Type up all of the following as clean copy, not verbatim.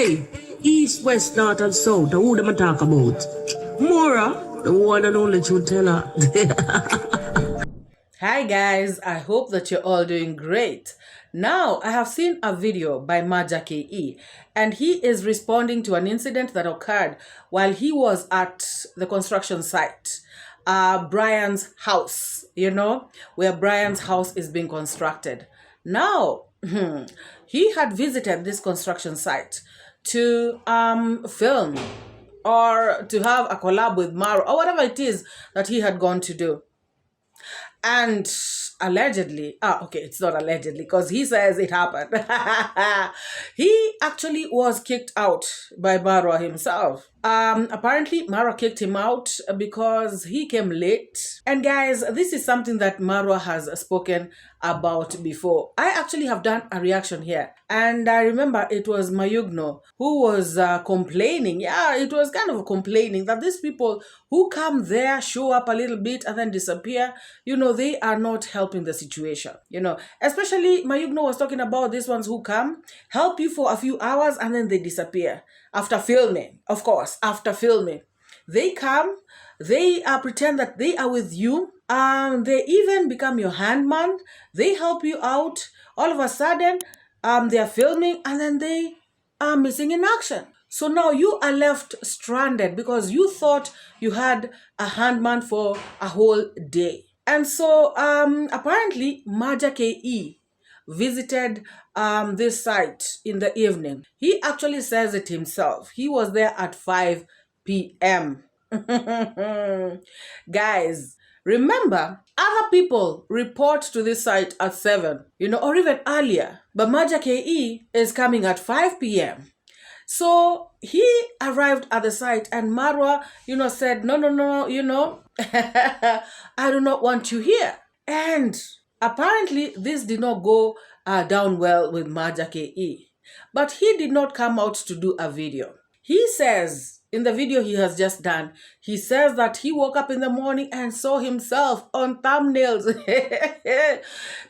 Hey, east, west, north, and south, who them a talk about? MORAA, the one and only truth teller. Hi guys, I hope that you're all doing great. Now, I have seen a video by Majja 𝐄𝐒, and he is responding to an incident that occurred while he was at the construction site, Brian's house, where Brian's house is being constructed. Now, he had visited this construction site to film or to have a collab with MORAA or whatever it is that he had gone to do. And allegedly, it's not allegedly because he says it happened. He actually was kicked out by MORAA himself. Apparently, MORAA kicked him out because he came late. And guys, this is something that MORAA has spoken about before. I actually have done a reaction here. And I remember it was Mayugno who was complaining. Yeah, it was kind of complaining that these people who come there, show up a little bit and then disappear, they are not helping the situation. Especially Mayugno was talking about these ones who come, help you for a few hours and then they disappear. After filming, of course, after filming. They come, they pretend that they are with you. They even become your handman. They help you out. All of a sudden, they are filming and then they are missing in action. So now you are left stranded because you thought you had a handman for a whole day. And so apparently Majja 𝐄𝐒 visited this site in the evening. He actually says it himself. He was there at 5 p.m. Guys, remember, other people report to this site at 7, or even earlier. But Majja 𝐄𝐒 is coming at 5 p.m. So he arrived at the site and MORAA, said, no, I do not want you here. And apparently this did not go down well with Majja 𝐄𝐒. But he did not come out to do a video. He says, in the video he has just done, he says that he woke up in the morning and saw himself on thumbnails.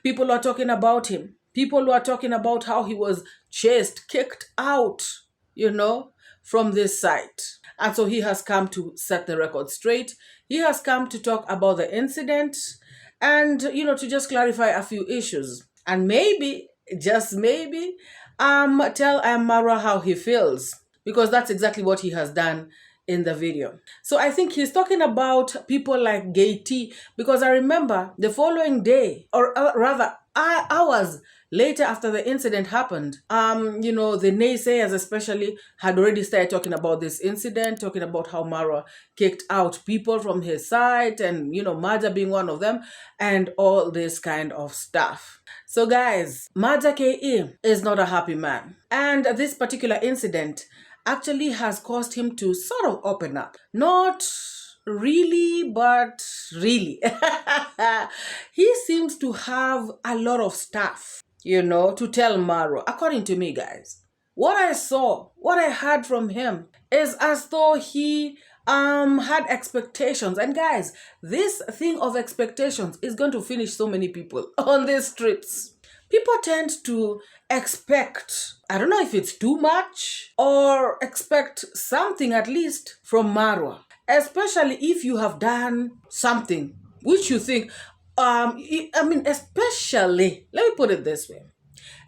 People are talking about him. People were talking about how he was chased, kicked out, from this site. And so he has come to set the record straight. He has come to talk about the incident and, to just clarify a few issues. And maybe, just maybe, tell MORAA how he feels. Because that's exactly what he has done in the video. So I think he's talking about people like 𝐄𝐒, because I remember the following day, or rather hours later after the incident happened, the naysayers especially had already started talking about this incident, talking about how MORAA kicked out people from his site and, Majja being one of them and all this kind of stuff. So guys, Majja 𝐄𝐒 is not a happy man. And this particular incident actually has caused him to sort of open up. Not really, but really. He seems to have a lot of stuff, to tell MORAA. According to me, guys, what I saw, what I heard from him is as though he had expectations. And guys, this thing of expectations is going to finish so many people on these streets. People tend to expect, I don't know if it's too much, or expect something at least from MORAA, especially if you have done something which you think, especially, let me put it this way,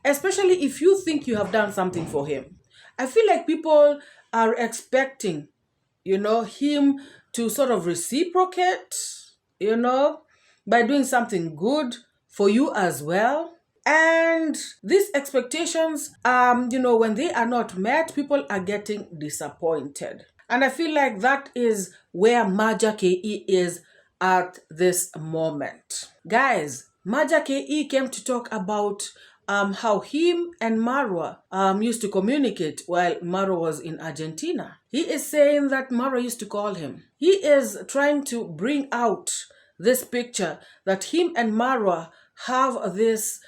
especially if you think you have done something for him. I feel like people are expecting, him to sort of reciprocate, by doing something good for you as well. And these expectations, when they are not met, people are getting disappointed. And I feel like that is where Majja 𝐄𝐒 is at this moment. Guys, Majja 𝐄𝐒 came to talk about how him and MORAA used to communicate while MORAA was in Argentina. He is saying that MORAA used to call him. He is trying to bring out this picture that him and MORAA have this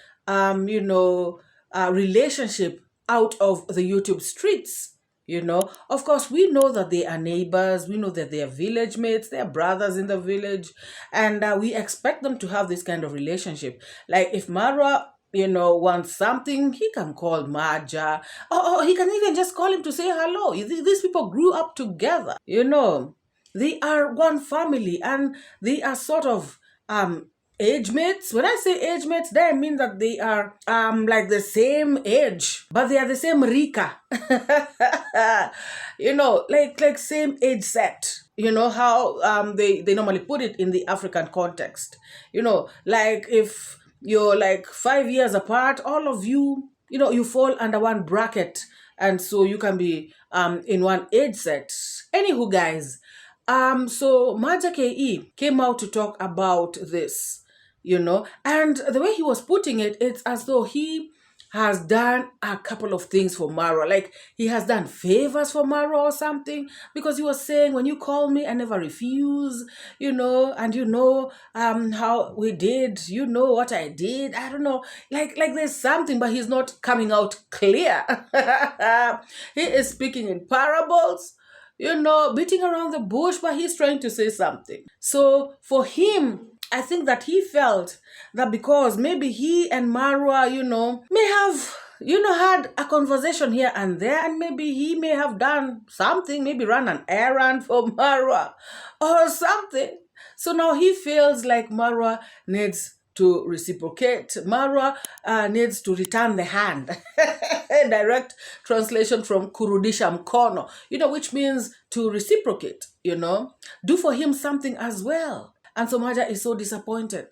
relationship out of the YouTube streets. Of course, we know that they are neighbors. We know that they are village mates. They are brothers in the village. And we expect them to have this kind of relationship. Like if MORAA wants something, he can call Majja, or he can even just call him to say hello. These people grew up together, they are one family, and they are sort of age mates. When I say age mates, then I mean that they are like the same age, but they are the same Rika. Like same age set. How they normally put it in the African context. Like if you're like 5 years apart, all of you, you fall under one bracket, and so you can be in one age set. Anywho, guys, so Majja 𝐾𝐒 came out to talk about this, and the way he was putting it, it's as though he has done a couple of things for MORAA. Like he has done favors for MORAA or something, because he was saying, when you call me, I never refuse, and how we did, what I did. I don't know, like there's something, but he's not coming out clear. He is speaking in parables, beating around the bush, but he's trying to say something. So for him, I think that he felt that because maybe he and MORAA, may have, had a conversation here and there, and maybe he may have done something, maybe run an errand for MORAA or something. So now he feels like MORAA needs to reciprocate. MORAA needs to return the hand. Direct translation from kurudisha mkono, which means to reciprocate, do for him something as well. And so Majja is so disappointed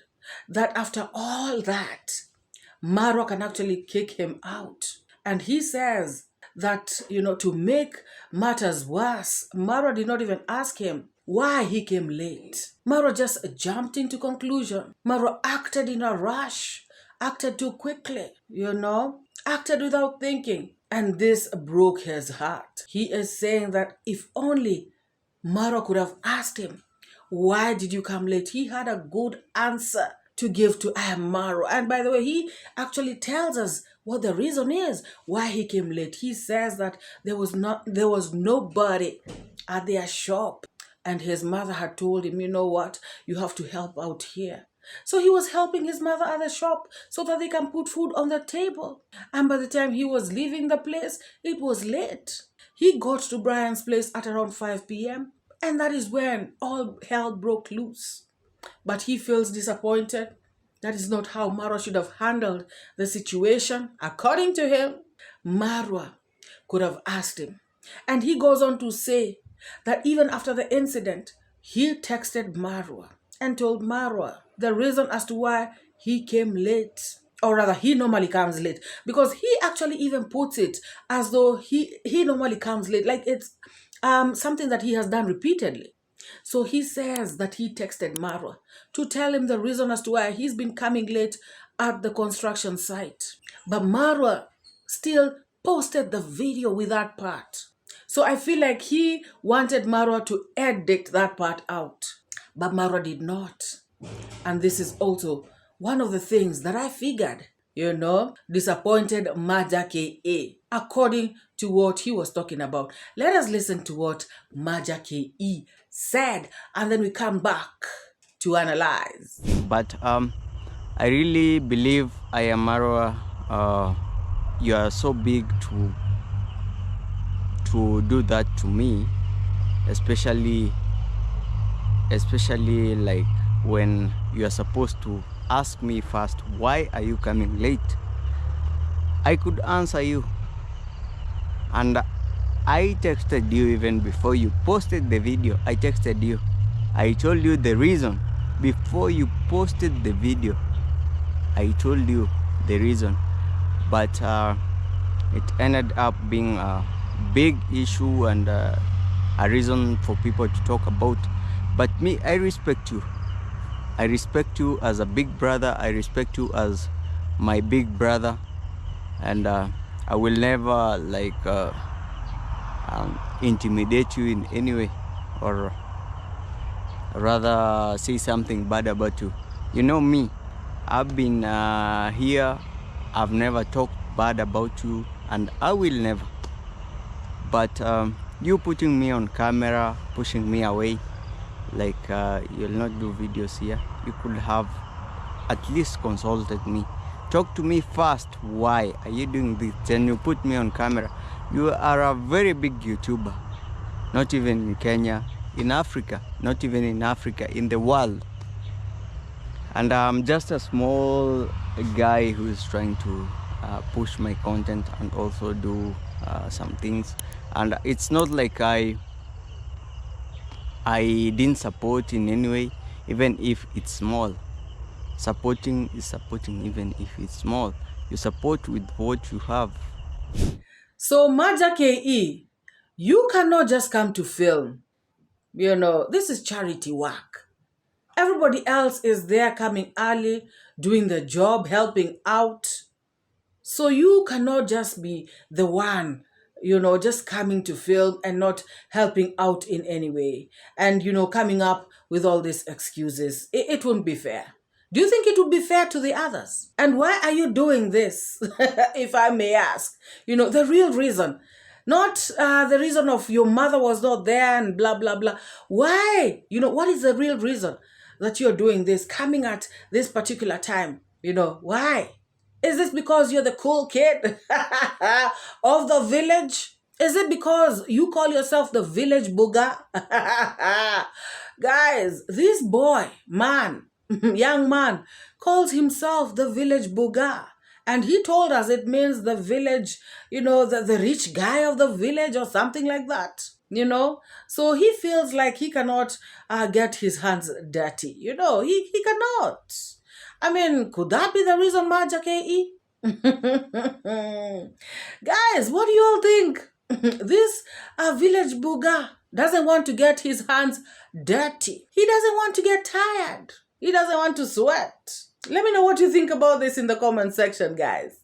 that after all that, MORAA can actually kick him out. And he says that, to make matters worse, MORAA did not even ask him why he came late. MORAA just jumped into conclusion. MORAA acted in a rush, acted too quickly, acted without thinking. And this broke his heart. He is saying that if only MORAA could have asked him, why did you come late? He had a good answer to give to iammarwa. And by the way, he actually tells us what the reason is why he came late. He says that there was nobody at their shop, and his mother had told him, you know what, you have to help out here. So he was helping his mother at the shop so that they can put food on the table. And by the time he was leaving the place, it was late. He got to Brian's place at around 5 p.m. And that is when all hell broke loose. But he feels disappointed. That is not how MORAA should have handled the situation. According to him, MORAA could have asked him. And he goes on to say that even after the incident, he texted MORAA and told MORAA the reason as to why he came late. Or rather, he normally comes late. Because he actually even puts it as though he normally comes late. Like it's something that he has done repeatedly. So he says that he texted MORAA to tell him the reason as to why he's been coming late at the construction site. But MORAA still posted the video with that part. So I feel like he wanted MORAA to edit that part out. But MORAA did not. And this is also one of the things that I figured, disappointed Majja 𝐾𝐒, according to what he was talking about. Let us listen to what Majja 𝐾𝐒 said, and then we come back to analyze. But I really believe iammarwa, you are so big to do that to me, especially like when you are supposed to ask me first, why are you coming late? I could answer you, and I texted you even before you posted the video. I texted you. I told you the reason before you posted the video. I told you the reason, but it ended up being a big issue and a reason for people to talk about. But me, I respect you. I respect you as a big brother. I respect you as my big brother, and I will never intimidate you in any way, or rather say something bad about you. You know me, I've been here. I've never talked bad about you, and I will never. But you putting me on camera, pushing me away, you'll not do videos here. You could have at least consulted me. Talk to me first. Why are you doing this? Then you put me on camera. You are a very big YouTuber. Not even in Kenya, in Africa, not even in Africa, in the world. And I'm just a small guy who is trying to push my content and also do some things. And it's not like I didn't support in any way, even if it's small. Supporting is supporting, even if it's small. You support with what you have. So Majja 𝐾𝐒, you cannot just come to film. You know, this is charity work. Everybody else is there coming early, doing the job, helping out. So you cannot just be the one, you know, just coming to film and not helping out in any way. And, you know, coming up with all these excuses. It wouldn't be fair. Do you think it would be fair to the others? And why are you doing this, if I may ask? You know, the real reason. Not the reason of your mother was not there and blah, blah, blah. Why? You know, what is the real reason that you're doing this, coming at this particular time? You know, why? Is this because you're the cool kid of the village? Is it because you call yourself the village booger? Guys, this boy, man, young man, calls himself the village booger. And he told us it means the village, you know, the rich guy of the village or something like that, you know. So he feels like he cannot get his hands dirty, you know, he cannot. I mean, could that be the reason, Majja 𝐾𝐒? Guys, what do you all think? This village booger doesn't want to get his hands dirty. He doesn't want to get tired. He doesn't want to sweat. Let me know what you think about this in the comment section, guys.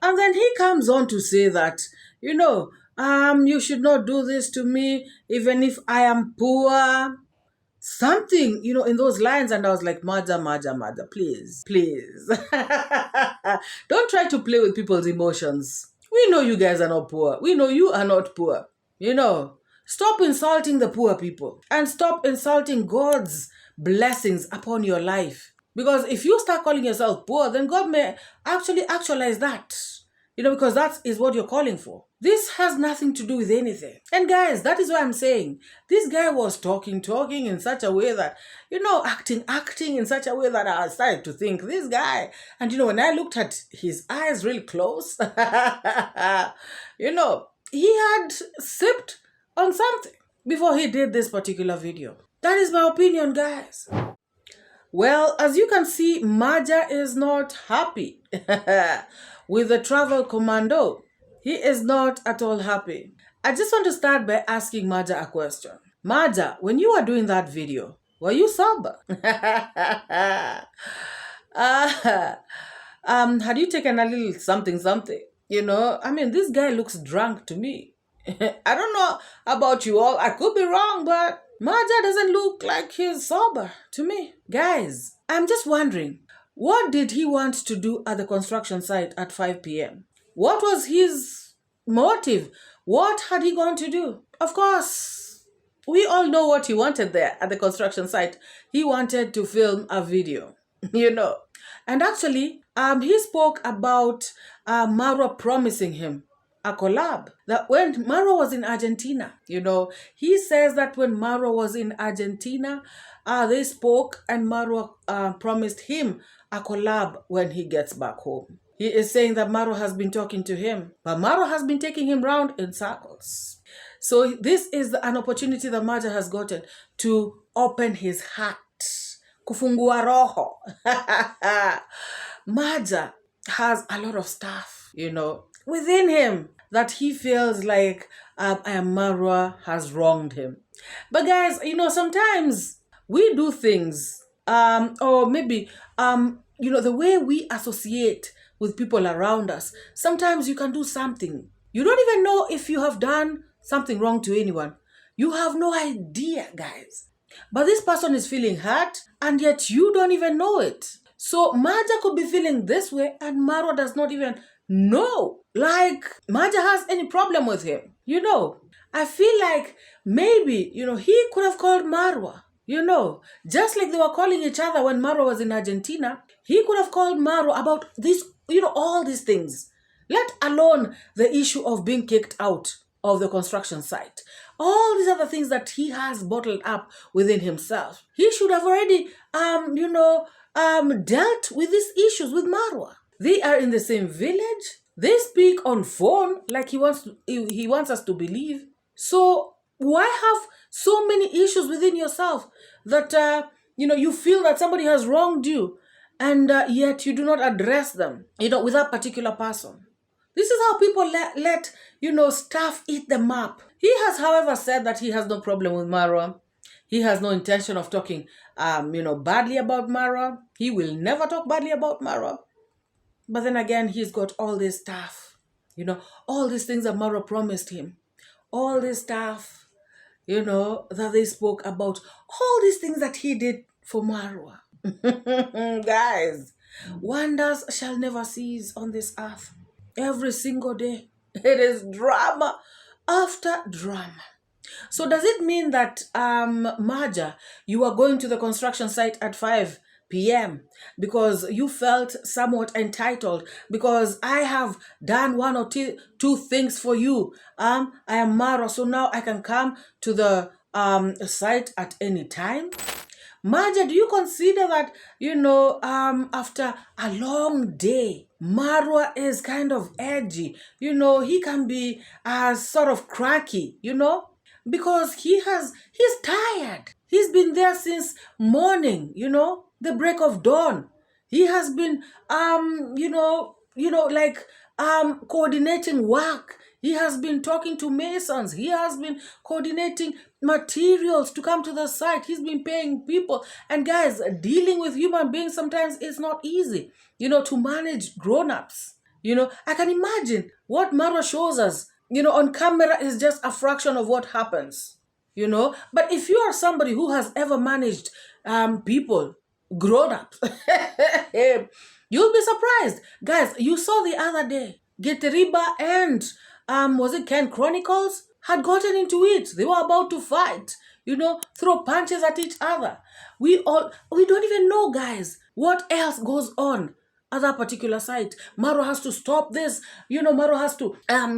And then he comes on to say that, you know, you should not do this to me, even if I am poor. Something, you know, in those lines. And I was like, Majja, please. Don't try to play with people's emotions. We know you guys are not poor. We know you are not poor. You know, stop insulting the poor people and stop insulting God's blessings upon your life. Because if you start calling yourself poor, then God may actually actualize that. You know, because that is what you're calling for. This has nothing to do with anything. And guys, that is what I'm saying. This guy was talking in such a way that, you know, acting in such a way that I started to think, this guy. And, you know, when I looked at his eyes really close, you know, he had sipped on something before he did this particular video. That is my opinion, guys. Well, as you can see, Majja is not happy with the travel commando. He is not at all happy. I just want to start by asking Majja a question. Majja, when you were doing that video, were you sober? Had you taken a little something? You know, I mean, this guy looks drunk to me. I don't know about you all. I could be wrong, but Majja doesn't look like he's sober to me. Guys, I'm just wondering, what did he want to do at the construction site at 5 p.m.? What was his motive? What had he gone to do? Of course, we all know what he wanted there at the construction site. He wanted to film a video, you know. And actually, he spoke about MORAA promising him a collab. That when MORAA was in Argentina, you know, he says that when MORAA was in Argentina, they spoke and MORAA promised him a collab when he gets back home. He is saying that MORAA has been talking to him, but MORAA has been taking him round in circles. So this is an opportunity that Majja has gotten to open his heart. Kufungua roho. Majja has a lot of stuff, you know, within him that he feels like MORAA has wronged him. But guys, you know, sometimes we do things, or maybe, you know, the way we associate with people around us. Sometimes you can do something. You don't even know if you have done something wrong to anyone. You have no idea, guys. But this person is feeling hurt, and yet you don't even know it. So Majja could be feeling this way, and MORAA does not even know. Like, Majja has any problem with him. You know, I feel like maybe, you know, he could have called MORAA. You know, just like they were calling each other when MORAA was in Argentina, He could have called MORAA about this, all these things, let alone the issue of being kicked out of the construction site. All these other things that he has bottled up within himself. He should have already, dealt with these issues with MORAA. They are in the same village. They speak on phone like he wants us to believe. So why have so many issues within yourself that, you feel that somebody has wronged you and yet you do not address them, with that particular person? This is how people let stuff eat them up. He has, however, said that he has no problem with MORAA. He has no intention of talking, badly about MORAA. He will never talk badly about MORAA. But then again, he's got all this stuff, all these things that MORAA promised him, all this stuff, that they spoke about, all these things that he did for MORAA. Guys, wonders shall never cease on this earth. Every single day, it is drama after drama. So does it mean that, Majja, you are going to the construction site at 5 p.m. because you felt somewhat entitled because I have done one or two things for you? I am MORAA, so now I can come to the site at any time? Majja, do you consider that, after a long day, MORAA is kind of edgy? He can be sort of cranky, because he's tired. He's been there since morning, the break of dawn. He has been, coordinating work. He has been talking to masons. He has been coordinating materials to come to the site. He's been paying people. And guys, dealing with human beings sometimes is not easy, to manage grown-ups. I can imagine what MORAA shows us, on camera is just a fraction of what happens, But if you are somebody who has ever managed people, grown-ups, you'll be surprised. Guys, you saw the other day, 𝐷𝐿𝐷 and was it 𝐷𝐿𝐷 Chronicles had gotten into it. They were about to fight, throw punches at each other. We don't even know, guys, what else goes on at that particular site. MORAA has to stop this. MORAA has to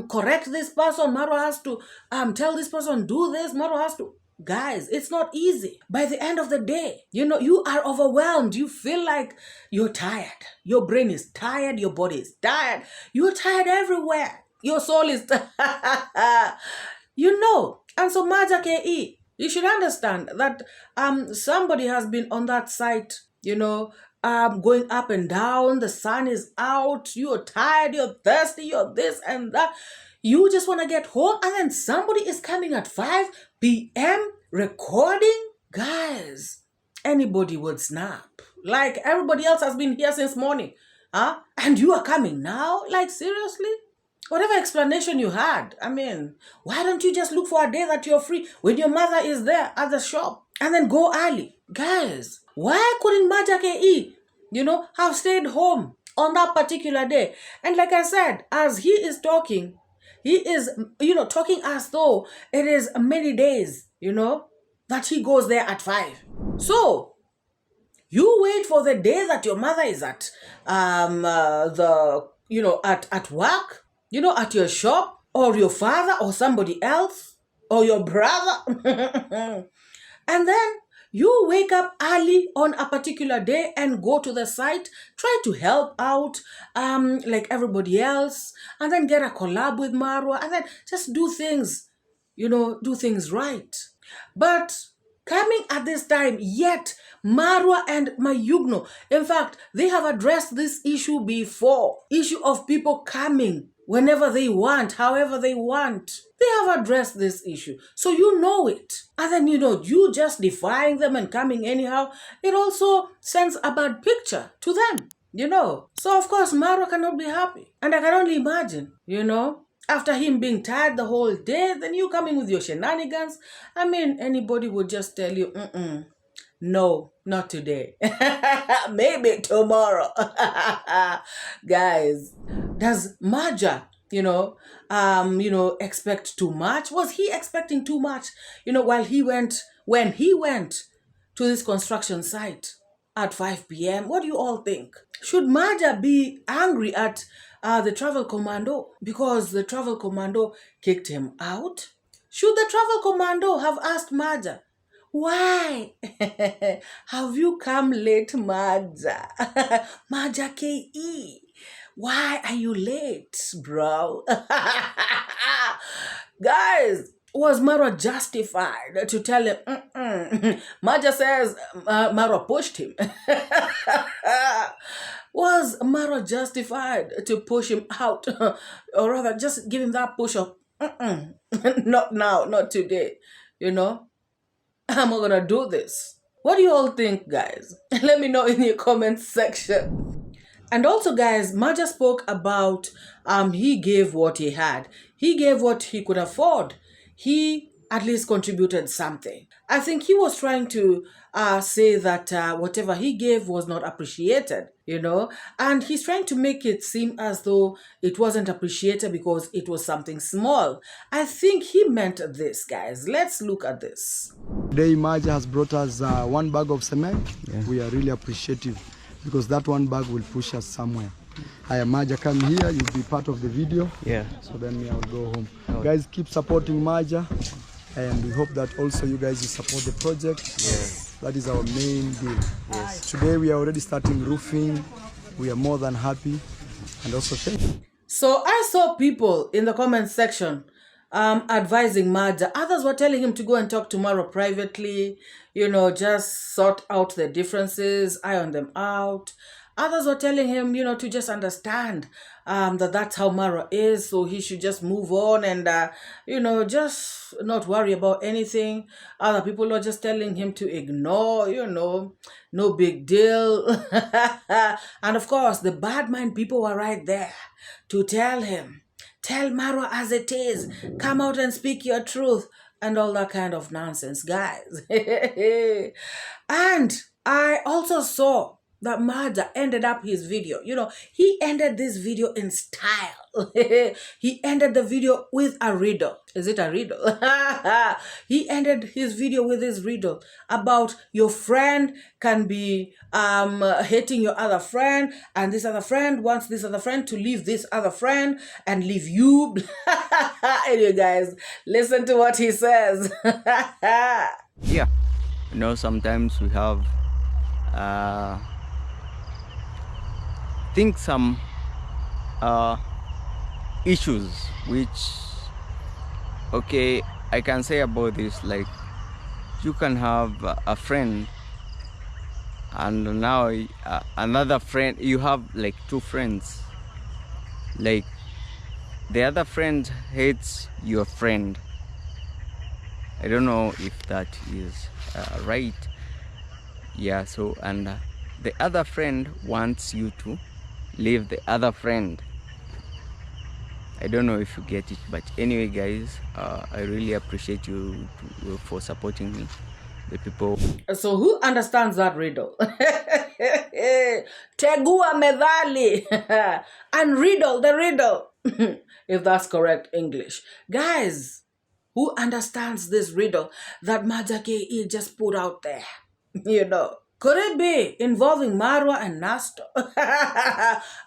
correct this person. MORAA has to tell this person, do this. MORAA has to... Guys, it's not easy. By the end of the day, you are overwhelmed. You feel like you're tired. Your brain is tired. Your body is tired. You're tired everywhere. Your soul is tired. And so Majja 𝐾𝐒, you should understand that somebody has been on that site, going up and down. The sun is out. You're tired. You're thirsty. You're this and that. You just want to get home, and then somebody is coming at 5 p.m. recording? Guys, anybody would snap. Like, everybody else has been here since morning. And you are coming now? Like, seriously? Whatever explanation you had, why don't you just look for a day that you're free when your mother is there at the shop and then go early? Guys, why couldn't Majja 𝐾𝐒, have stayed home on that particular day? And like I said, as he is talking, he is, talking as though it is many days, that he goes there at 5. So, you wait for the day that your mother is at, at work, at your shop, or your father, or somebody else, or your brother. And then you wake up early on a particular day and go to the site, try to help out like everybody else, and then get a collab with MORAA, and then just do things, do things right. But coming at this time, yet MORAA and Mayugno, in fact, they have addressed this issue before. Issue of people coming whenever they want, however they want. They have addressed this issue. So you know it. And then, you just defying them and coming anyhow, it also sends a bad picture to them, So, of course, MORAA cannot be happy. And I can only imagine, after him being tired the whole day, then you coming with your shenanigans. Anybody would just tell you, no, not today. Maybe tomorrow. Guys, does Majja, expect too much? Was he expecting too much? When he went to this construction site at 5 p.m.? What do you all think? Should Majja be angry at the travel commando because the travel commando kicked him out? Should the travel commando have asked Majja, why have you come late, Majja? Majja 𝐾𝐒, why are you late, bro? Guys, was MORAA justified to tell him? Majja says MORAA pushed him. Was MORAA justified to push him out? Or rather, just give him that push of, not now, not today, you know? I'm not gonna do this. What do you all think, guys? Let me know in your comment section. And also, guys, Majja spoke about he gave what he had. He gave what he could afford. He at least contributed something. I think he was trying to say that whatever he gave was not appreciated, you know, and he's trying to make it seem as though it wasn't appreciated because it was something small. I think he meant this, guys. Let's look at this. Today, Majja has brought us 1 bag of cement. Yeah. We are really appreciative because that 1 bag will push us somewhere. I am Majja, come here, you'll be part of the video. Yeah. So then I'll go home. Oh. Guys, keep supporting Majja. And we hope that also you guys will support the project. Yes. That is our main deal. Yes. Today we are already starting roofing. We are more than happy. And also thank you. So I saw people in the comment section advising Majja. Others were telling him to go and talk to MORAA privately. You know, just sort out the differences, iron them out. Others were telling him, you know, to just understand that that's how MORAA is, so he should just move on and, you know, just not worry about anything. Other people are just telling him to ignore, you know, no big deal. And of course, the bad mind people were right there to tell him, tell MORAA as it is, come out and speak your truth, and all that kind of nonsense, guys. And I also saw that Majja ended up his video. You know, he ended this video in style. He ended the video with a riddle. Is it a riddle? He ended his video with his riddle about your friend can be hating your other friend, and this other friend wants this other friend to leave this other friend and leave you. Anyway, guys, listen to what he says. Yeah, you know, sometimes we have think some issues which, okay, I can say about this, like you can have a friend and now another friend, you have like 2 friends, like the other friend hates your friend. I don't know if that is right. Yeah, so and the other friend wants you to leave the other friend. I don't know if you get it, but anyway, guys, I really appreciate you for supporting me, the people. So who understands that riddle? Tegua medali and riddle the riddle, if that's correct English. Guys, who understands this riddle that Majja 𝐾𝐒 just put out there? You know, could it be involving MORAA and Nasto?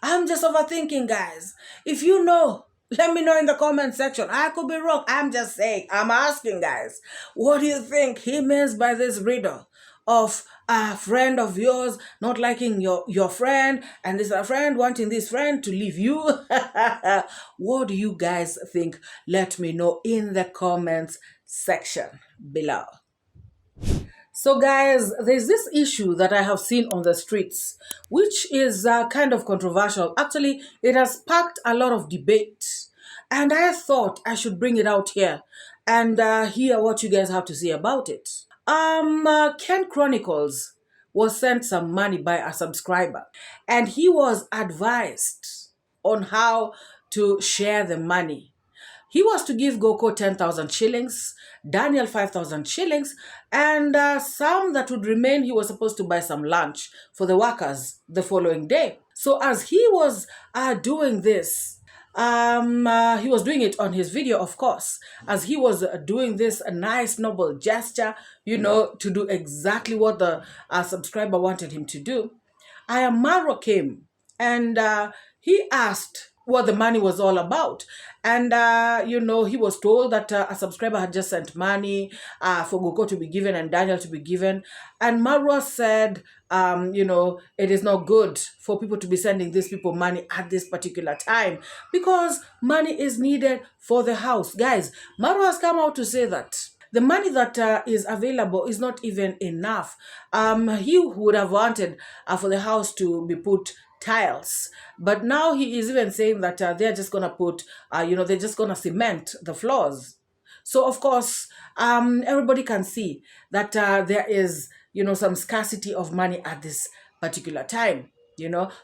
I'm just overthinking, guys. If you know, let me know in the comment section. I could be wrong. I'm just saying. I'm asking, guys. What do you think he means by this riddle of a friend of yours not liking your friend and this a friend wanting this friend to leave you? What do you guys think? Let me know in the comments section below. So guys, there's this issue that I have seen on the streets, which is kind of controversial. Actually, it has sparked a lot of debate. And I thought I should bring it out here and hear what you guys have to say about it. Ken Chronicles was sent some money by a subscriber, and he was advised on how to share the money. He was to give Goko 10,000 shillings, Daniel 5,000 shillings, and some that would remain, he was supposed to buy some lunch for the workers the following day. So as he was doing this, He was doing it on his video, of course, as he was doing this nice, noble gesture, to do exactly what the subscriber wanted him to do. 𝐼AMmarwa came and he asked what the money was all about. And, he was told that a subscriber had just sent money for 𝐷𝐿 to be given and Daniel to be given. And Marwa said, it is not good for people to be sending these people money at this particular time because money is needed for the house. Guys, Marwa has come out to say that the money that is available is not even enough. He would have wanted for the house to be put tiles, but now he is even saying that they're just gonna put, they're just gonna cement the floors. So of course, everybody can see that there is, some scarcity of money at this particular time.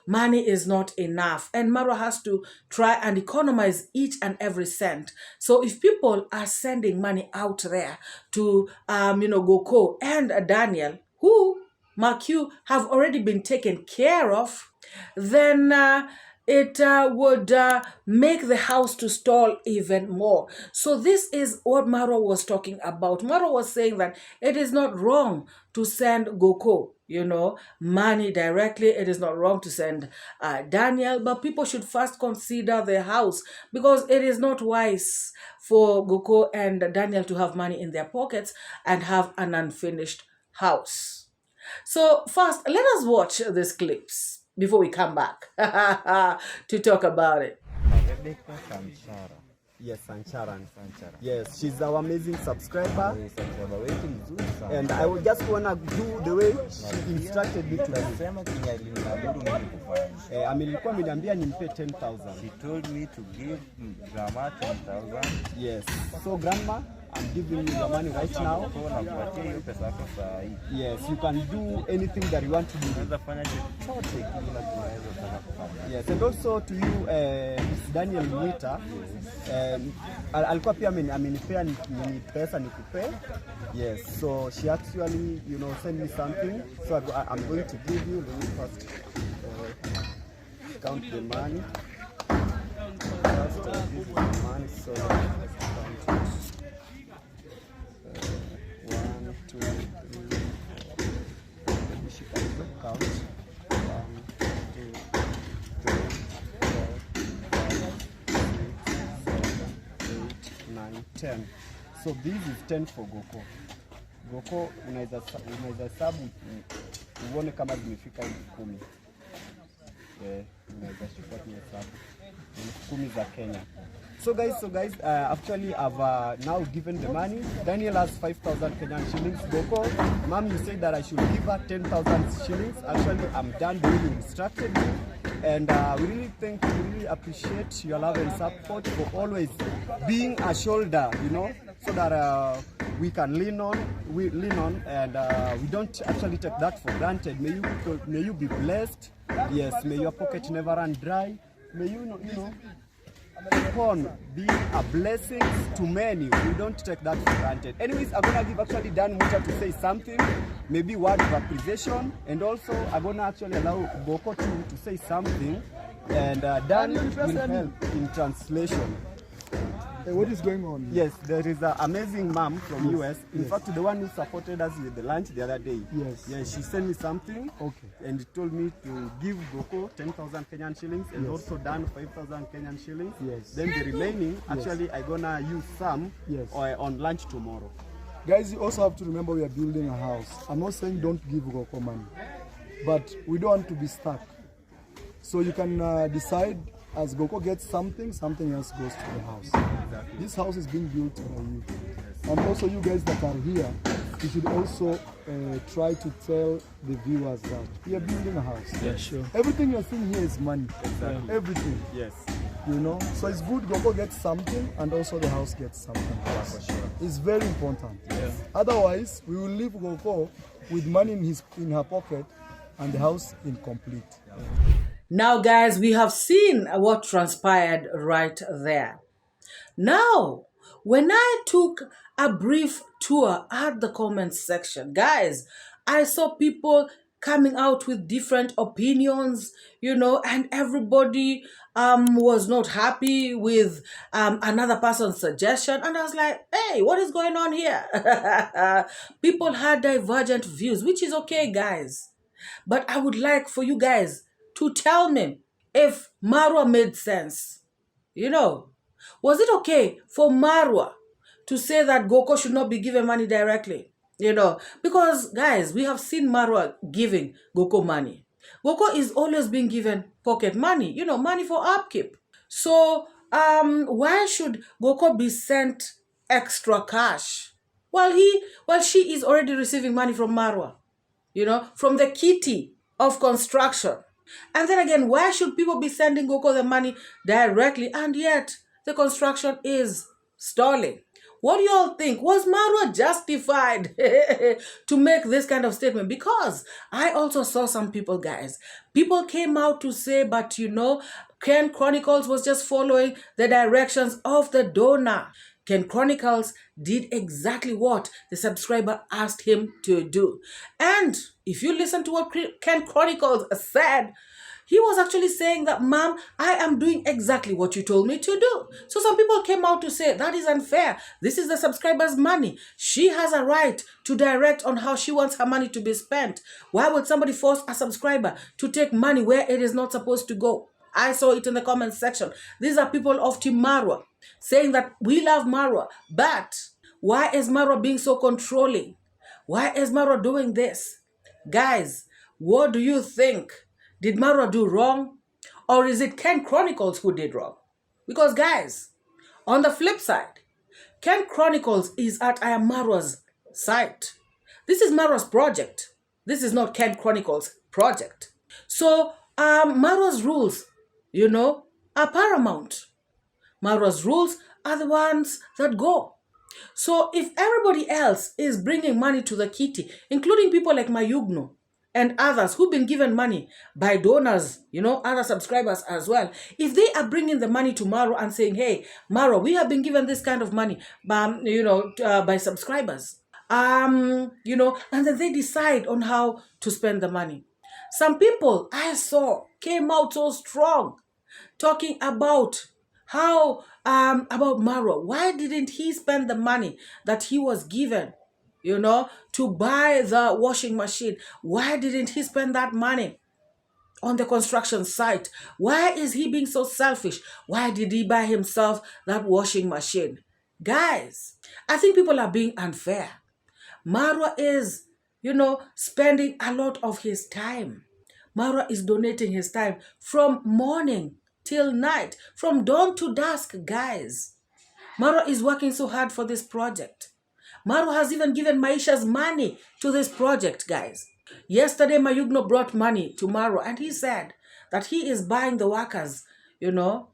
Money is not enough, and Marwa has to try and economize each and every cent. So if people are sending money out there to, 𝐷𝐿 and Daniel, who, mark you, have already been taken care of, then it would make the house to stall even more. So this is what Marwa was talking about. Marwa was saying that it is not wrong to send 𝐷𝐿, money directly. It is not wrong to send Daniel, but people should first consider the house, because it is not wise for 𝐷𝐿 and Daniel to have money in their pockets and have an unfinished house. So first, let us watch these clips before we come back to talk about it. Yes, Sanchara. Yes, she's our amazing subscriber. And I would just want to do the way she instructed me to do. Nilikuwa ameniambia nimpe 10,000. She told me to give grandma 10,000. Yes. So grandma, I'm giving you the money right now. Yes, you can do anything that you want to do. Yes, and also to you, Daniel Mwita, alikuwa pia amenipea pesa nikupe. Yes, so she actually, sent me something. So I'm going to give you. Let me first count the money. First, this is the money. So count. 1, 2, 3, 4. Maybe she can count. 1, 2, 3, 4, 5, 6, 7, 8, 9, 10. So this is 10 for 𝐷𝐿. 𝐷𝐿 unaweza hesabu uone kama zimefika 10,000. Unaweza chukua hesabu 10,000 za Kenya. So guys, actually I've now given the money. Daniel has 5,000 Kenyan shillings. 𝐷𝐿, Mom, you said that I should give her 10,000 shillings. Actually, I'm done doing you instructed me. And we really appreciate your love and support for always being a shoulder, so that we can lean on, and we don't actually take that for granted. May you be blessed. Yes, may your pocket never run dry. May you keep on being a blessing to many. We don't take that for granted. Anyways, I'm gonna give actually Dan Mucha to say something, maybe word of appreciation, and also I'm gonna actually allow 𝐷𝐿 to say something, and Dan will help in translation. Hey, what is going on? Yes, there is an amazing mom from US. In fact, the one who supported us with the lunch the other day. Yes. Yes, she sent me something. Okay. And told me to give 𝐷𝐿 10,000 Kenyan shillings and also Dan 5,000 Kenyan shillings. Yes. Then the remaining, actually, I'm gonna use some on lunch tomorrow. Guys, you also have to remember we are building a house. I'm not saying don't give 𝐷𝐿 money, but we don't want to be stuck. So you can decide, as 𝐷𝐿 gets something else goes to the house. Exactly. This house is being built by you. And also you guys that are here, you should also try to tell the viewers that we are building a house. Yeah, sure. Everything you're seeing here is money. Exactly. Everything. Yes. So it's good 𝐷𝐿 gets something and also the house gets something. Yeah, for sure. It's very important. Yeah. Otherwise, we will leave 𝐷𝐿 with money in her pocket and the house incomplete. Yeah. Now, guys, we have seen what transpired right there. Now, when I took a brief tour at the comments section, guys, I saw people coming out with different opinions, and everybody was not happy with another person's suggestion. And I was like, hey, what is going on here? People had divergent views, which is okay, guys. But I would like for you guys to tell me if MORAA made sense. Was it okay for MORAA to say that 𝐷𝐿 should not be given money directly? Because guys, we have seen MORAA giving 𝐷𝐿 money. 𝐷𝐿 is always being given pocket money, money for upkeep. So why should 𝐷𝐿 be sent extra cash while she is already receiving money from MORAA, from the kitty of construction? And then again, why should people be sending 𝐷𝐿 the money directly, and yet the construction is stalling? What do you all think? Was MORAA justified to make this kind of statement? Because I also saw some people, guys. People came out to say, but Ken Chronicles was just following the directions of the donor. Ken Chronicles did exactly what the subscriber asked him to do. And if you listen to what Ken Chronicles said, he was actually saying that, ma'am, I am doing exactly what you told me to do. So some people came out to say, that is unfair. This is the subscriber's money. She has a right to direct on how she wants her money to be spent. Why would somebody force a subscriber to take money where it is not supposed to go? I saw it in the comment section. These are people of Team MORAA saying that we love MORAA, but why is MORAA being so controlling? Why is MORAA doing this? Guys, what do you think? Did MORAA do wrong? Or is it Ken Chronicles who did wrong? Because guys, on the flip side, Ken Chronicles is at iammarwa's site. This is MORAA's project. This is not Ken Chronicles' project. So MORAA's rules, are paramount. MORAA's rules are the ones that go. So if everybody else is bringing money to the kitty, including people like Mayugno and others who've been given money by donors, other subscribers as well, if they are bringing the money to MORAA and saying, hey, MORAA, we have been given this kind of money, by subscribers, and then they decide on how to spend the money. Some people I saw came out so strong, talking about how, about MORAA. Why didn't he spend the money that he was given, to buy the washing machine? Why didn't he spend that money on the construction site? Why is he being so selfish? Why did he buy himself that washing machine? Guys, I think people are being unfair. MORAA is, spending a lot of his time. MORAA is donating his time from morning till night, from dawn to dusk, guys. MORAA is working so hard for this project. MORAA has even given Maisha's money to this project, guys. Yesterday, Mayugno brought money to MORAA, and he said that he is buying the workers, lunch,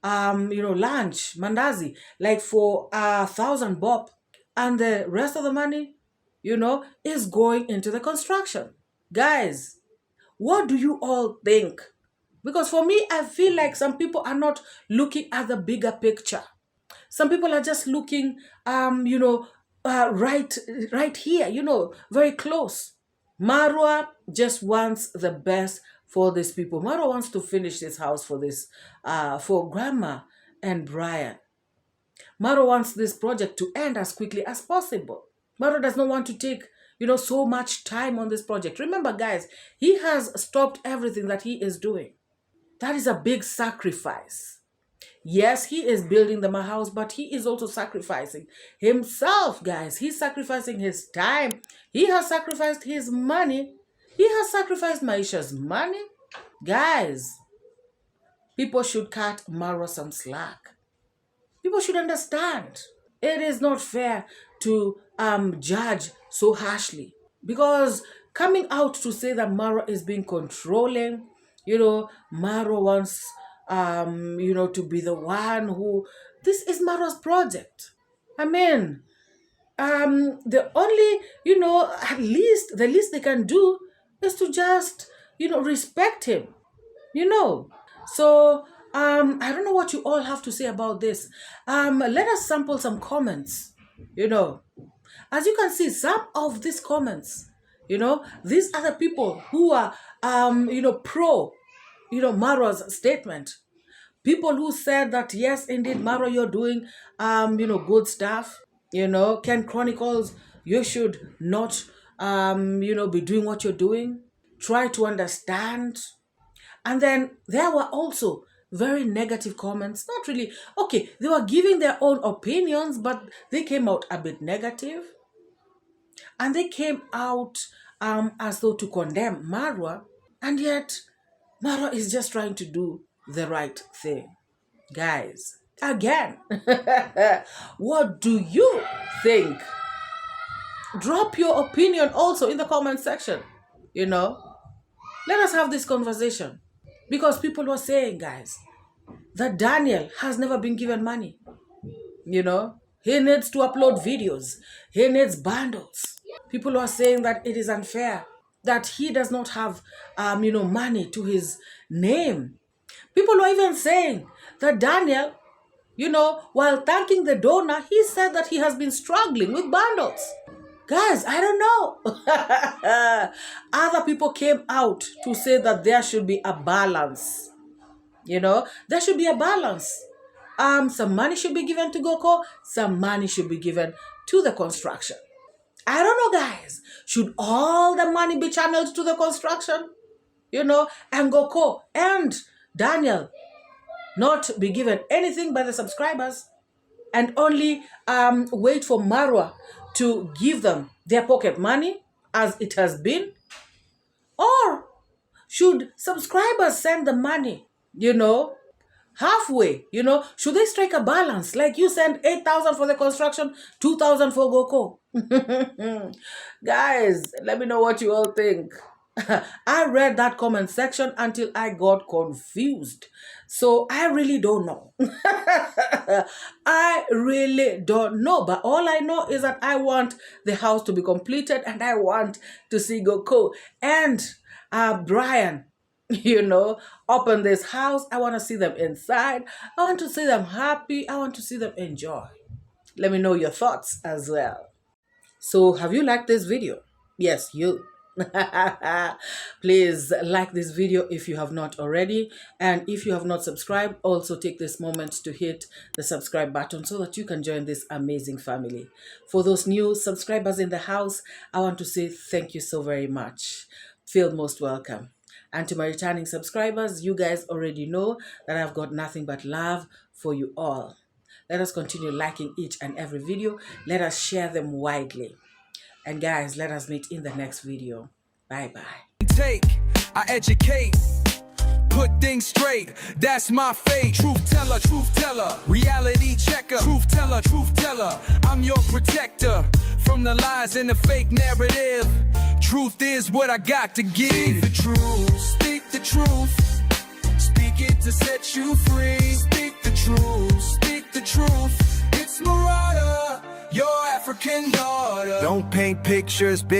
mandazi, like for 1,000 bob, and the rest of the money, is going into the construction. Guys, what do you all think? Because for me, I feel like some people are not looking at the bigger picture. Some people are just looking, right here, very close. MORAA just wants the best for these people. MORAA wants to finish this house for this, for Grandma and Brian. MORAA wants this project to end as quickly as possible. MORAA does not want to take, so much time on this project. Remember, guys, he has stopped everything that he is doing. That is a big sacrifice. Yes, he is building the house, but he is also sacrificing himself, guys. He's sacrificing his time. He has sacrificed his money. He has sacrificed Maisha's money. Guys, people should cut MORAA some slack. People should understand. It is not fair to judge so harshly, because coming out to say that MORAA is being controlling, MORAA wants, to be the one who, this is MORAA's project. I mean, the only, at least, the least they can do is to just, respect him, So, I don't know what you all have to say about this. Let us sample some comments, As you can see, some of these comments, You know, these are the people who are, pro, MORAA's statement. People who said that, yes, indeed, MORAA, you're doing, good stuff. Ken Chronicles, you should not, be doing what you're doing. Try to understand. And then there were also very negative comments. Not really. Okay, they were giving their own opinions, but they came out a bit negative. And they came out as though to condemn MORAA. And yet, MORAA is just trying to do the right thing. Guys, again, what do you think? Drop your opinion also in the comment section. Let us have this conversation. Because people were saying, guys, that Daniel has never been given money. He needs to upload videos. He needs bundles. People are saying that it is unfair, that he does not have, money to his name. People are even saying that Daniel, while thanking the donor, he said that he has been struggling with bundles. Guys, I don't know. Other people came out to say that there should be a balance. There should be a balance. Some money should be given to GOCO, some money should be given to the construction. I don't know, guys. Should all the money be channeled to the construction? And GOCO and Daniel not be given anything by the subscribers and only wait for MORAA to give them their pocket money as it has been? Or should subscribers send the money, halfway? Should they strike a balance? Like you send 8,000 for the construction, 2,000 for GOCO. Guys, let me know what you all think. I read that comment section until I got confused. So I really don't know. I really don't know. But all I know is that I want the house to be completed and I want to see GOCO and Brian, open this house. I want to see them inside. I want to see them happy. I want to see them enjoy. Let me know your thoughts as well. So have you liked this video? Yes, you. Please like this video if you have not already, and if you have not subscribed, also take this moment to hit the subscribe button so that you can join this amazing family. For those new subscribers in the house, I want to say thank you so very much. Feel most welcome. And to my returning subscribers, you guys already know that I've got nothing but love for you all. Let us continue liking each and every video. Let us share them widely. And guys, let us meet in the next video. Bye-bye. I educate, put things straight. That's my fate. Truth teller, reality checker. Truth teller. I'm your protector from the lies and the fake narrative. Truth is what I got to give. Speak the truth, speak the truth. Speak it to set you free. Speak the truth, speak the truth. It's MORAA, your African daughter. Don't paint pictures big.